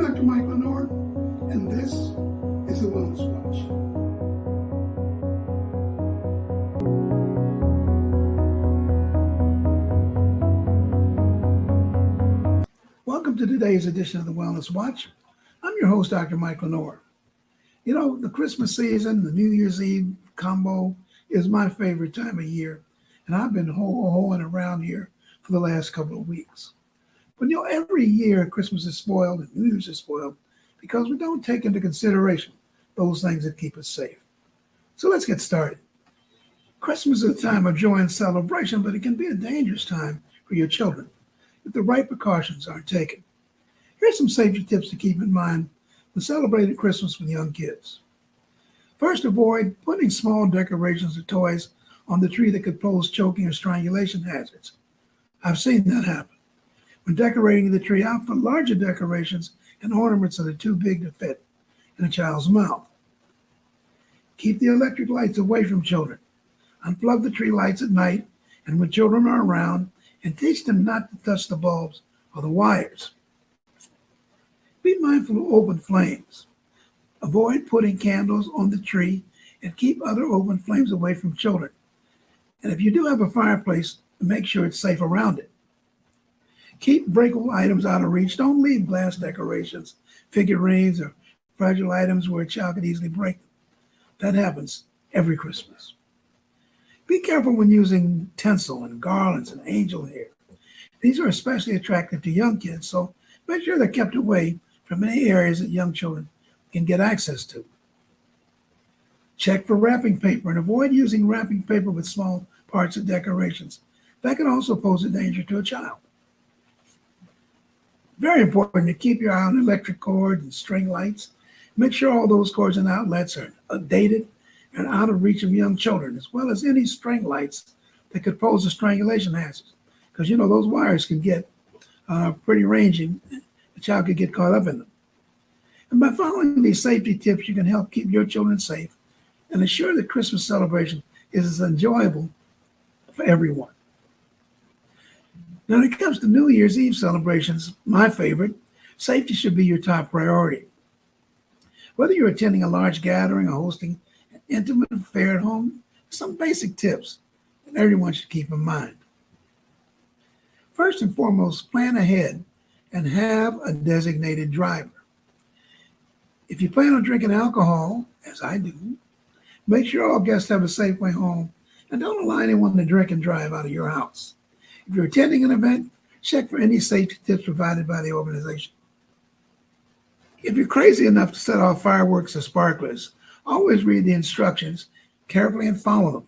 Dr. Mike Lenore, and this is the Wellness Watch. Welcome to today's edition of the Wellness Watch. I'm your host, Dr. Mike Lenore. You know, the Christmas season, the New Year's Eve combo is my favorite time of year, and I've been hoeing around here for the last couple of weeks. But you know, every year Christmas is spoiled and New Year's is spoiled because we don't take into consideration those things that keep us safe. So let's get started. Christmas is a time of joy and celebration, but it can be a dangerous time for your children if the right precautions aren't taken. Here's some safety tips to keep in mind when celebrating Christmas with young kids. First, avoid putting small decorations or toys on the tree that could pose choking or strangulation hazards. I've seen that happen. When decorating the tree, opt for larger decorations and ornaments that are too big to fit in a child's mouth. Keep the electric lights away from children. Unplug the tree lights at night and when children are around, and teach them not to touch the bulbs or the wires. Be mindful of open flames. Avoid putting candles on the tree and keep other open flames away from children. And if you do have a fireplace, make sure it's safe around it. Keep breakable items out of reach. Don't leave glass decorations, figurines, or fragile items where a child could easily break them. That happens every Christmas. Be careful when using tinsel and garlands and angel hair. These are especially attractive to young kids, so make sure they're kept away from any areas that young children can get access to. Check for wrapping paper and avoid using wrapping paper with small parts of decorations. That can also pose a danger to a child. Very important to keep your eye on electric cords and string lights. Make sure all those cords and outlets are dated and out of reach of young children, as well as any string lights that could pose a strangulation hazard. Because, you know, those wires can get pretty rangy. The child could get caught up in them. And by following these safety tips, you can help keep your children safe and ensure that Christmas celebration is as enjoyable for everyone. Now, when it comes to New Year's Eve celebrations, my favorite, safety should be your top priority. Whether you're attending a large gathering or hosting an intimate affair at home, some basic tips that everyone should keep in mind. First and foremost, plan ahead and have a designated driver. If you plan on drinking alcohol, as I do, make sure all guests have a safe way home and don't allow anyone to drink and drive out of your house. If you're attending an event, check for any safety tips provided by the organization. If you're crazy enough to set off fireworks or sparklers, always read the instructions carefully and follow them.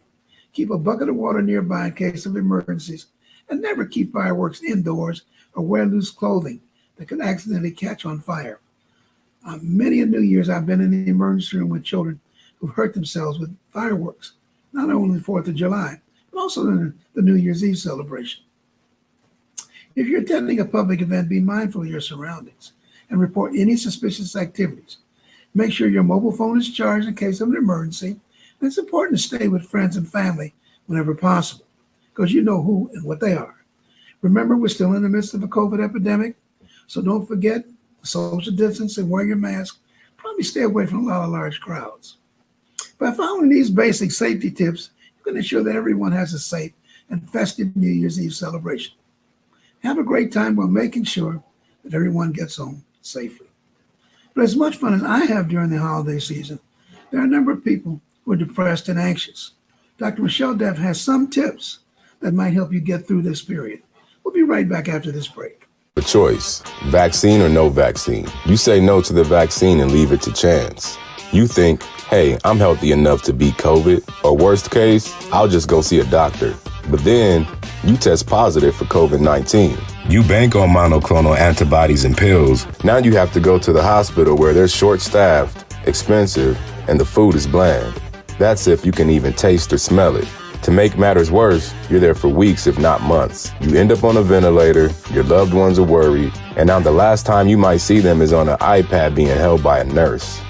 Keep a bucket of water nearby in case of emergencies, and never keep fireworks indoors or wear loose clothing that could accidentally catch on fire. Many a New Year's, I've been in the emergency room with children who hurt themselves with fireworks, not only 4th of July, but also in the New Year's Eve celebration. If you're attending a public event, be mindful of your surroundings and report any suspicious activities. Make sure your mobile phone is charged in case of an emergency. And it's important to stay with friends and family whenever possible, because you know who and what they are. Remember, we're still in the midst of a COVID epidemic, so don't forget social distance and wear your mask. Probably stay away from a lot of large crowds. By following these basic safety tips, you can ensure that everyone has a safe and festive New Year's Eve celebration. Have a great time while making sure that everyone gets home safely. But as much fun as I have during the holiday season, there are a number of people who are depressed and anxious. Dr. Michelle Deff has some tips that might help you get through this period. We'll be right back after this break. A choice, vaccine or no vaccine. You say no to the vaccine and leave it to chance. You think, hey, I'm healthy enough to beat COVID, or worst case, I'll just go see a doctor. But then you test positive for COVID-19. You bank on monoclonal antibodies and pills. Now you have to go to the hospital where they're short-staffed, expensive, and the food is bland. That's if you can even taste or smell it. To make matters worse, you're there for weeks, if not months. You end up on a ventilator, your loved ones are worried, and now the last time you might see them is on an iPad being held by a nurse.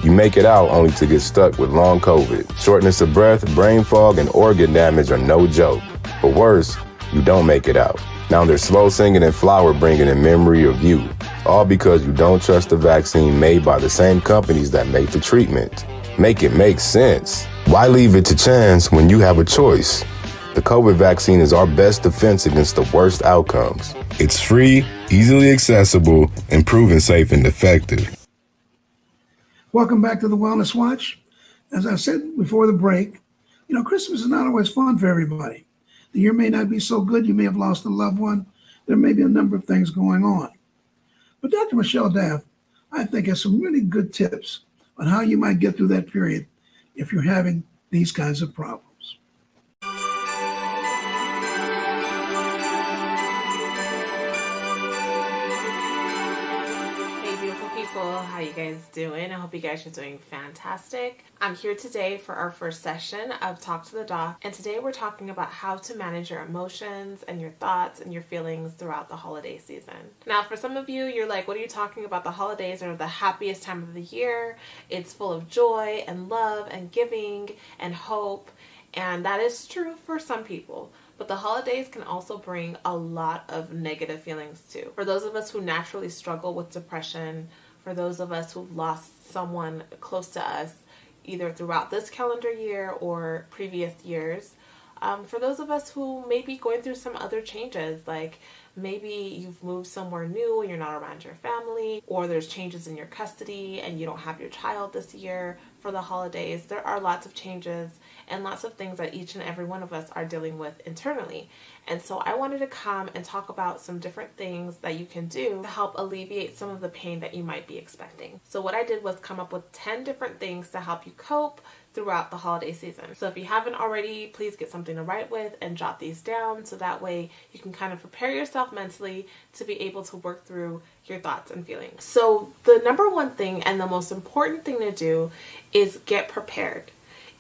You make it out only to get stuck with long COVID. Shortness of breath, brain fog, and organ damage are no joke. But worse, you don't make it out. Now they're slow singing and flower bringing in memory of you, all because you don't trust the vaccine made by the same companies that make the treatment. Make it make sense. Why leave it to chance when you have a choice? The COVID vaccine is our best defense against the worst outcomes. It's free, easily accessible, and proven safe and effective. Welcome back to the Wellness Watch. As I said before the break, Christmas is not always fun for everybody. The year may not be so good. You may have lost a loved one. There may be a number of things going on. But Dr. Michelle Daff, I think, has some really good tips on how you might get through that period if you're having these kinds of problems. How you guys doing? I hope you guys are doing fantastic. I'm here today for our first session of Talk to the Doc, and today we're talking about how to manage your emotions and your thoughts and your feelings throughout the holiday season. Now, for some of you, you're like, what are you talking about? The holidays are the happiest time of the year. It's full of joy and love and giving and hope, and that is true for some people. But the holidays can also bring a lot of negative feelings too. For those of us who naturally struggle with depression, for those of us who've lost someone close to us, either throughout this calendar year or previous years, for those of us who may be going through some other changes, like maybe you've moved somewhere new and you're not around your family, or there's changes in your custody and you don't have your child this year for the holidays. There are lots of changes and lots of things that each and every one of us are dealing with internally. And so I wanted to come and talk about some different things that you can do to help alleviate some of the pain that you might be expecting. So what I did was come up with 10 different things to help you cope throughout the holiday season. So if you haven't already, please get something to write with and jot these down so that way you can kind of prepare yourself mentally to be able to work through your thoughts and feelings. So the number one thing and the most important thing to do is get prepared.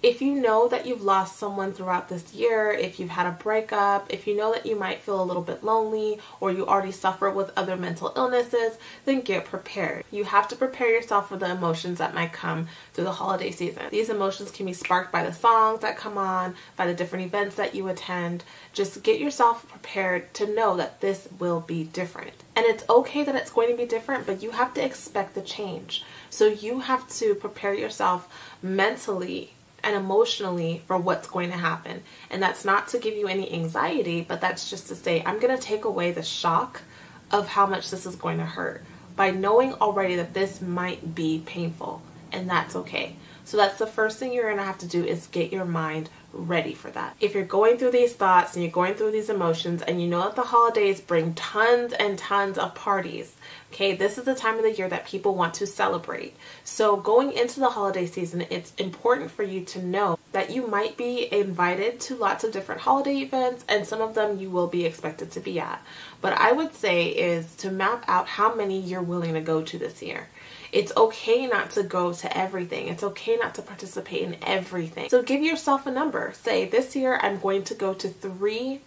If you know that you've lost someone throughout this year, if you've had a breakup, if you know that you might feel a little bit lonely, or you already suffer with other mental illnesses, then get prepared. You have to prepare yourself for the emotions that might come through the holiday season. These emotions can be sparked by the songs that come on, by the different events that you attend. Just get yourself prepared to know that this will be different. And it's okay that it's going to be different, but you have to expect the change. So you have to prepare yourself mentally and emotionally for what's going to happen. And that's not to give you any anxiety, but that's just to say, I'm going to take away the shock of how much this is going to hurt by knowing already that this might be painful, and that's okay. So that's the first thing you're going to have to do is get your mind ready for that. If you're going through these thoughts and you're going through these emotions and you know that the holidays bring tons and tons of parties, okay, this is the time of the year that people want to celebrate. So going into the holiday season, it's important for you to know that you might be invited to lots of different holiday events, and some of them you will be expected to be at. But I would say is to map out how many you're willing to go to this year. It's okay not to go to everything. It's okay not to participate in everything. So give yourself a number. Say, this year I'm going to go to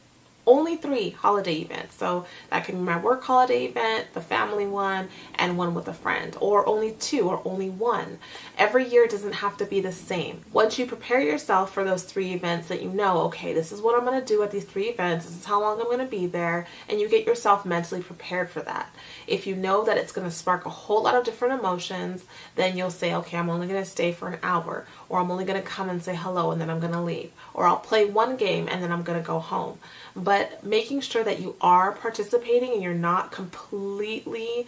only three holiday events. So that can be my work holiday event, the family one, and one with a friend, or only two, or only one. Every year doesn't have to be the same. Once you prepare yourself for those three events that you know, okay, this is what I'm going to do at these three events, this is how long I'm going to be there, and you get yourself mentally prepared for that. If you know that it's going to spark a whole lot of different emotions, then you'll say, okay, I'm only going to stay for an hour, or I'm only going to come and say hello and then I'm going to leave, or I'll play one game and then I'm going to go home. But making sure that you are participating and you're not completely,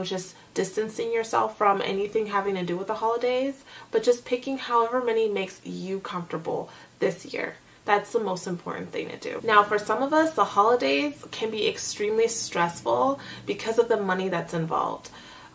just distancing yourself from anything having to do with the holidays, but just picking however many makes you comfortable this year. That's the most important thing to do. Now, for some of us, the holidays can be extremely stressful because of the money that's involved.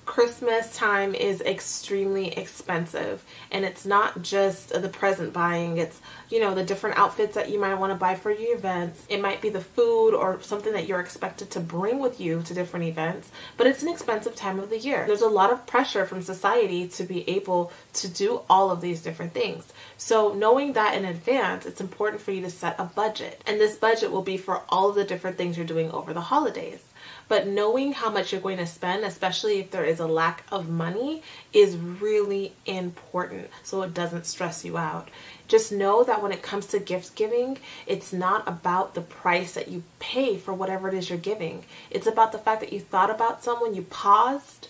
Christmas time is extremely expensive, and it's not just the present buying. It's, the different outfits that you might want to buy for your events. It might be the food or something that you're expected to bring with you to different events, but it's an expensive time of the year. There's a lot of pressure from society to be able to do all of these different things. So knowing that in advance, it's important for you to set a budget, and this budget will be for all of the different things you're doing over the holidays. But knowing how much you're going to spend, especially if there is a lack of money, is really important so it doesn't stress you out. Just know that when it comes to gift giving, it's not about the price that you pay for whatever it is you're giving. It's about the fact that you thought about someone, you paused,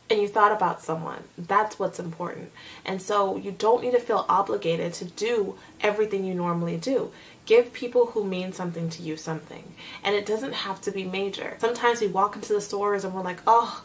and you thought about someone. That's what's important. And so you don't need to feel obligated to do everything you normally do. Give people who mean something to you something. And it doesn't have to be major. Sometimes we walk into the stores and we're like, oh,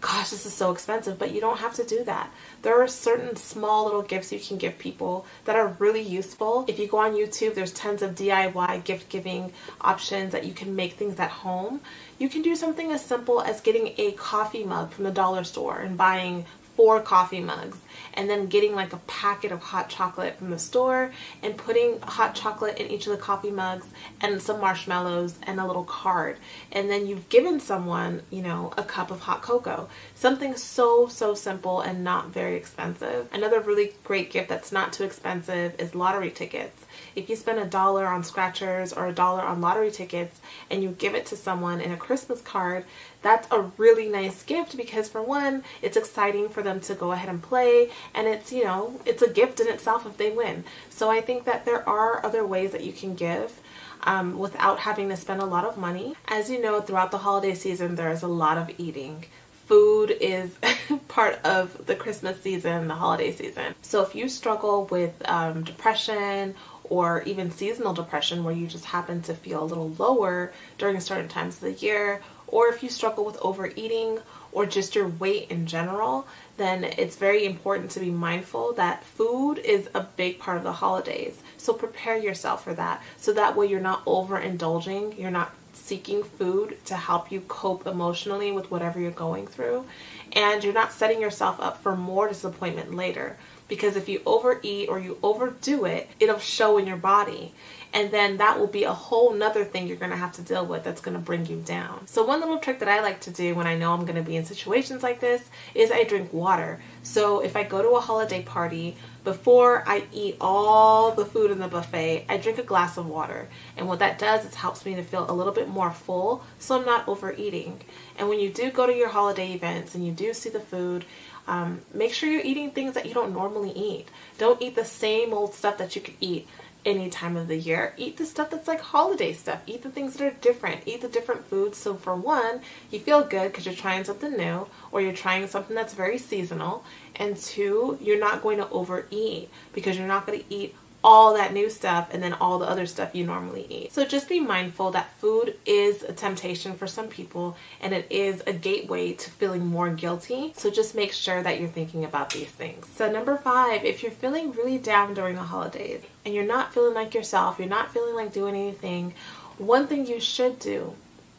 gosh, this is so expensive, but you don't have to do that. There are certain small little gifts you can give people that are really useful. If you go on YouTube, there's tons of DIY gift giving options that you can make things at home. You can do something as simple as getting a coffee mug from the dollar store and buying 4 coffee mugs, and then getting like a packet of hot chocolate from the store and putting hot chocolate in each of the coffee mugs and some marshmallows and a little card. And then you've given someone, a cup of hot cocoa. Something so simple and not very expensive. Another really great gift that's not too expensive is lottery tickets. If you spend $1 on scratchers or $1 on lottery tickets and you give it to someone in a Christmas card, that's a really nice gift because, for one, it's exciting for them to go ahead and play, and it's a gift in itself if they win. So I think that there are other ways that you can give without having to spend a lot of money. As you know, throughout the holiday season, there's a lot of eating. Food is part of the Christmas season, the holiday season. So if you struggle with depression or even seasonal depression, where you just happen to feel a little lower during certain times of the year, or if you struggle with overeating or just your weight in general, then it's very important to be mindful that food is a big part of the holidays. So prepare yourself for that. So that way you're not overindulging, you're not seeking food to help you cope emotionally with whatever you're going through, and you're not setting yourself up for more disappointment later. Because if you overeat or you overdo it, it'll show in your body. And then that will be a whole nother thing you're going to have to deal with that's going to bring you down. So one little trick that I like to do when I know I'm going to be in situations like this is I drink water. So if I go to a holiday party, before I eat all the food in the buffet, I drink a glass of water. And what that does is helps me to feel a little bit more full, so I'm not overeating. And when you do go to your holiday events and you do see the food, make sure you're eating things that you don't normally eat. Don't eat the same old stuff that you could eat any time of the year. Eat the stuff that's like holiday stuff. Eat the things that are different. Eat the different foods. So for one, you feel good because you're trying something new, or you're trying something that's very seasonal. And two, you're not going to overeat because you're not going to eat all that new stuff and then all the other stuff you normally eat. So just be mindful that food is a temptation for some people, and it is a gateway to feeling more guilty. So just make sure that you're thinking about these things. So number 5, if you're feeling really down during the holidays and you're not feeling like yourself, you're not feeling like doing anything, one thing you should do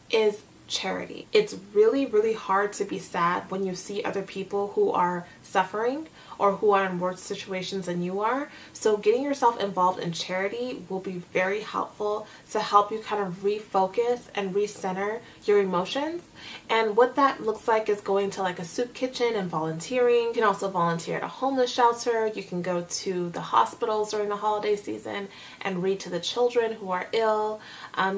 is charity. It's really hard to be sad when you see other people who are suffering or who are in worse situations than you are. So getting yourself involved in charity will be very helpful to help you kind of refocus and recenter your emotions. And what that looks like is going to like a soup kitchen and volunteering. You can also volunteer at a homeless shelter. You can go to the hospitals during the holiday season and read to the children who are ill.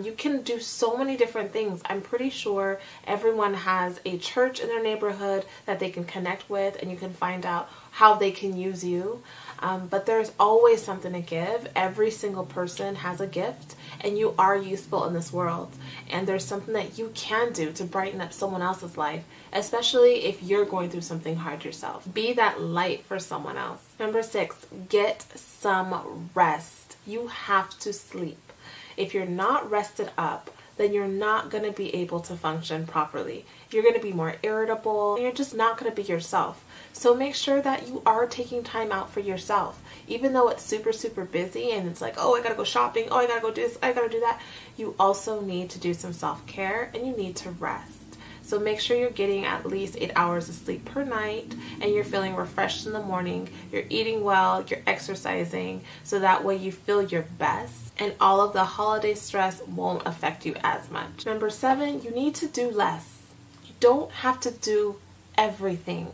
You can do so many different things. I'm pretty sure everyone has a church in their neighborhood that they can connect with, and you can find out how they can use you. But there's always something to give. Every single person has a gift, and you are useful in this world. And there's something that you can do to brighten up someone else's life, especially if you're going through something hard yourself. Be that light for someone else. Number 6, get some rest. You have to sleep. If you're not rested up, then you're not going to be able to function properly. You're going to be more irritable, and you're just not going to be yourself. So make sure that you are taking time out for yourself. Even though it's super busy and it's like, oh, I gotta go shopping, oh, I gotta go do this, I gotta do that, you also need to do some self-care, and you need to rest. So make sure you're getting at least 8 hours of sleep per night, and you're feeling refreshed in the morning, you're eating well, you're exercising, so that way you feel your best, and all of the holiday stress won't affect you as much. Number 7, you need to do less. You don't have to do everything.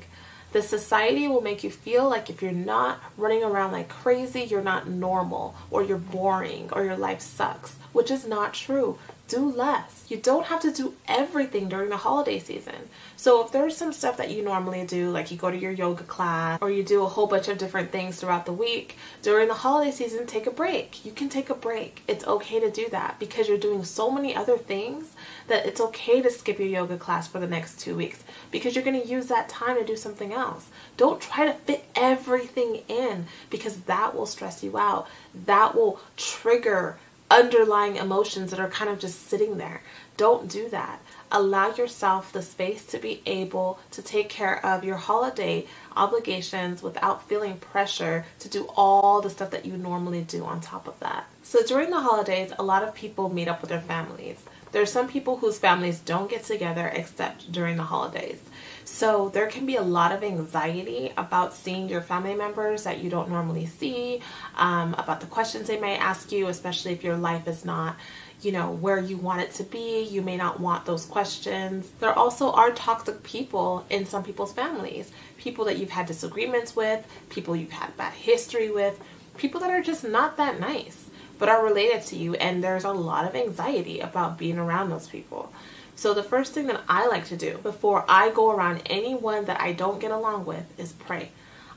The society will make you feel like if you're not running around like crazy, you're not normal, or you're boring, or your life sucks, which is not true. do less. You don't have to do everything during the holiday season. So if there's some stuff that you normally do, like you go to your yoga class or you do a whole bunch of different things throughout the week, during the holiday season, take a break. You can take a break. It's okay to do that because you're doing so many other things that it's okay to skip your yoga class for the next 2 weeks because you're going to use that time to do something else. Don't try to fit everything in because that will stress you out. That will trigger underlying emotions that are kind of just sitting there. Don't do that. Allow yourself the space to be able to take care of your holiday obligations without feeling pressure to do all the stuff that you normally do on top of that. So during the holidays, a lot of people meet up with their families. There's some people whose families don't get together except during the holidays. So there can be a lot of anxiety about seeing your family members that you don't normally see, about the questions they may ask you, especially if your life is not, where you want it to be. You may not want those questions. There also are toxic people in some people's families, people that you've had disagreements with, people you've had bad history with, people that are just not that nice, but are related to you, and there's a lot of anxiety about being around those people. So the first thing that I like to do before I go around anyone that I don't get along with is pray.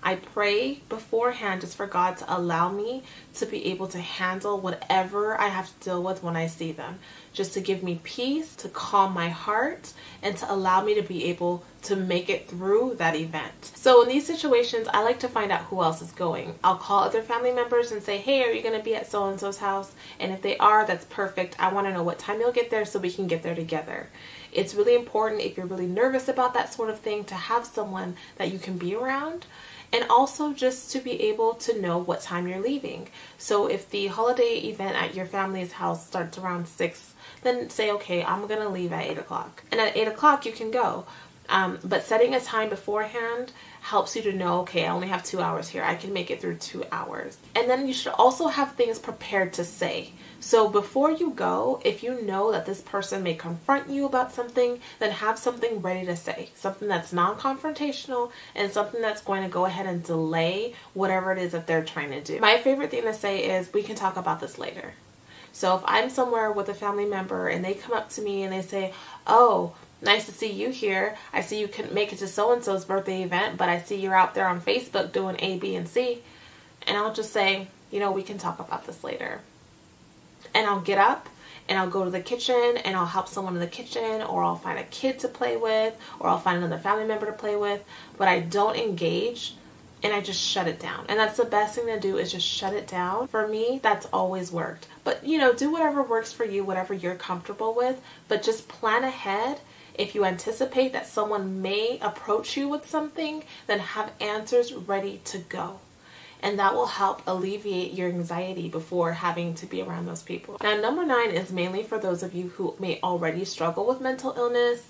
I pray beforehand just for God to allow me to be able to handle whatever I have to deal with when I see them. Just to give me peace, to calm my heart, and to allow me to be able to make it through that event. So in these situations, I like to find out who else is going. I'll call other family members and say, hey, are you going to be at so-and-so's house? And if they are, that's perfect. I want to know what time you'll get there so we can get there together. It's really important if you're really nervous about that sort of thing to have someone that you can be around. And also just to be able to know what time you're leaving. So if the holiday event at your family's house starts around 6, then say, okay, I'm going to leave at 8 o'clock. And at 8 o'clock you can go. But setting a time beforehand helps you to know, okay, I only have 2 hours here. I can make it through 2 hours. And then you should also have things prepared to say. So before you go, if you know that this person may confront you about something, then have something ready to say. Something that's non-confrontational and something that's going to go ahead and delay whatever it is that they're trying to do. My favorite thing to say is, we can talk about this later. So if I'm somewhere with a family member and they come up to me and they say, oh, nice to see you here. I see you couldn't make it to so-and-so's birthday event, but I see you're out there on Facebook doing A, B, and C. And I'll just say, we can talk about this later. And I'll get up and I'll go to the kitchen and I'll help someone in the kitchen, or I'll find a kid to play with, or I'll find another family member to play with. But I don't engage and I just shut it down. And that's the best thing to do, is just shut it down. For me, that's always worked. But, do whatever works for you, whatever you're comfortable with. But just plan ahead. If you anticipate that someone may approach you with something, then have answers ready to go. And that will help alleviate your anxiety before having to be around those people. Now, number 9 is mainly for those of you who may already struggle with mental illness,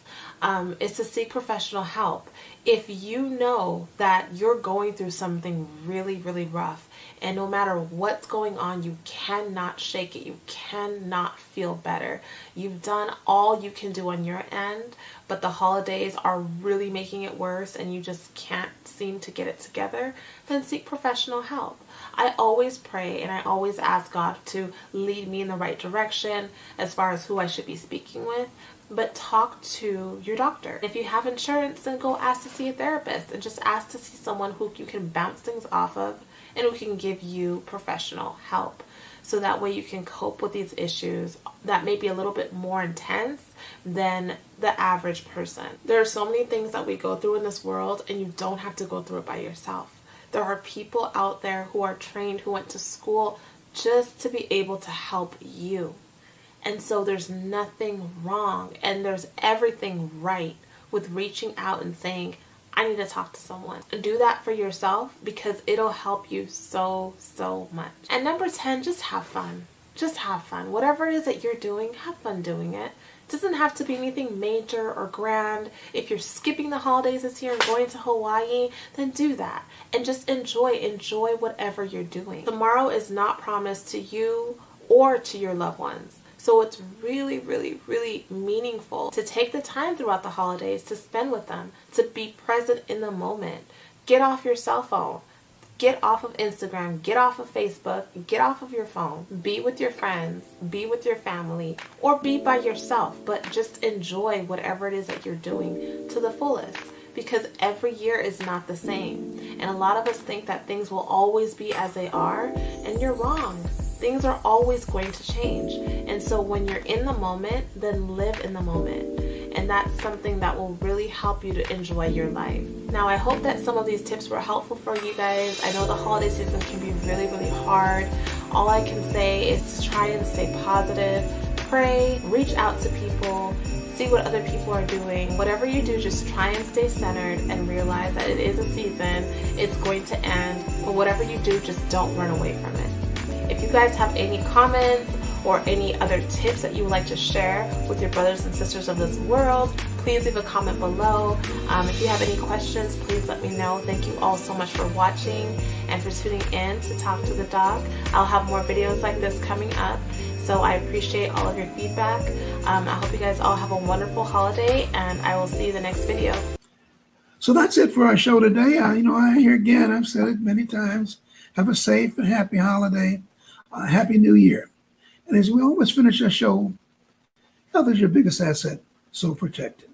is to seek professional help. If you know that you're going through something really, really rough, and no matter what's going on, you cannot shake it. You cannot feel better. You've done all you can do on your end, but the holidays are really making it worse and you just can't seem to get it together, then seek professional help. I always pray and I always ask God to lead me in the right direction as far as who I should be speaking with. But talk to your doctor. If you have insurance, then go ask to see a therapist and just ask to see someone who you can bounce things off of and who can give you professional help. So that way you can cope with these issues that may be a little bit more intense than the average person. There are so many things that we go through in this world, and you don't have to go through it by yourself. There are people out there who are trained, who went to school just to be able to help you. And so there's nothing wrong and there's everything right with reaching out and saying, I need to talk to someone. Do that for yourself because it'll help you so, so much. And number 10, just have fun. Just have fun. Whatever it is that you're doing, have fun doing it. It doesn't have to be anything major or grand. If you're skipping the holidays this year and going to Hawaii, then do that. And just enjoy whatever you're doing. Tomorrow is not promised to you or to your loved ones. So it's really, really, really meaningful to take the time throughout the holidays to spend with them, to be present in the moment. Get off your cell phone. Get off of Instagram, get off of Facebook, get off of your phone. Be with your friends, be with your family, or be by yourself, but just enjoy whatever it is that you're doing to the fullest, because every year is not the same. And a lot of us think that things will always be as they are, and you're wrong. Things are always going to change. And so when you're in the moment, then live in the moment. And that's something that will really help you to enjoy your life. Now, I hope that some of these tips were helpful for you guys. I know the holiday season can be really, really hard. All I can say is to try and stay positive, pray, reach out to people, see what other people are doing. Whatever you do, just try and stay centered and realize that it is a season. It's going to end. But whatever you do, just don't run away from it. If you guys have any comments or any other tips that you would like to share with your brothers and sisters of this world, please leave a comment below. If you have any questions, please let me know. Thank you all so much for watching and for tuning in to Talk to the Doc. I'll have more videos like this coming up, so I appreciate all of your feedback. I hope you guys all have a wonderful holiday, and I will see you in the next video. So that's it for our show today. I hear again, I've said it many times, have a safe and happy holiday. Happy New Year. And as we always finish our show, health is your biggest asset, so protect it.